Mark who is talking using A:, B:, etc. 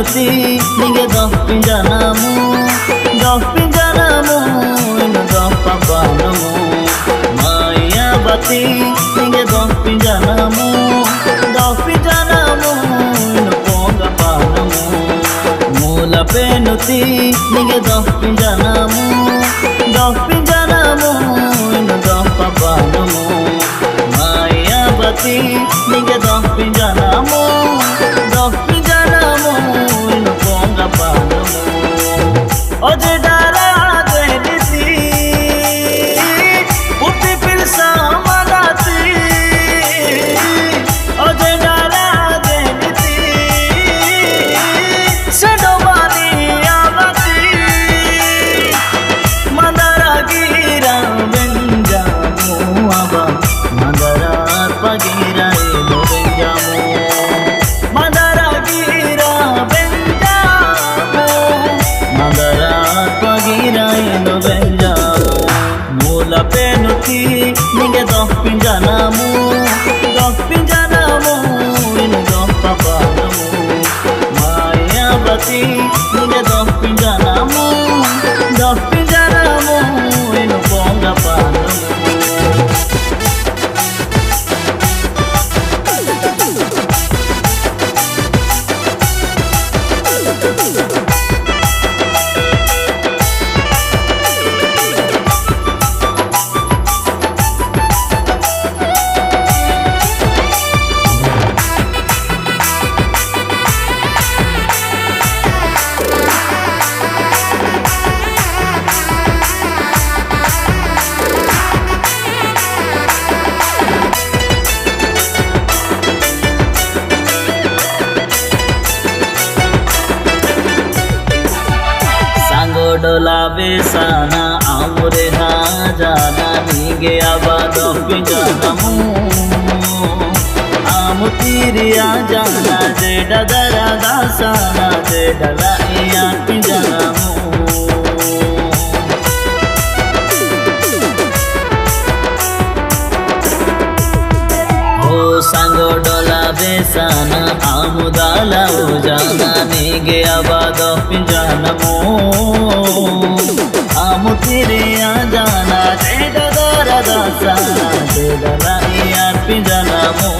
A: penuti ninge doh pinjanamu ino doh papanamu maya bati ninge doh pinjanamu ino ponga panamu mula penuti ninge doh pinjanamu ino doh papanamu maya bati ninge doh pinjanamu ino ponga panamu oje dara denisi puti pilsa manati oje dara denisi sedobani abati mandara gira benjamu aba mandara pagira elo benjamu mandara gira benjamu mandara pagira elo benjamu mula penuti ninge doh pinjanamu ino doh papanamu maya bati ninge doh pinjanamu ino ponga panamu डोला बेसाना आमुरे जाना नीगे आबा दोह पिंजनामु आमु तीरिया जाना जे डदरा दासाना जे डलाइया पिंजनामु ओ सांगो डोला बेसाना आमु दाला जाना नीगे आबा दोह पिंजनामु आमु तीरिया जाना जे डदरा दासाना जे डलाइया पिंजनामु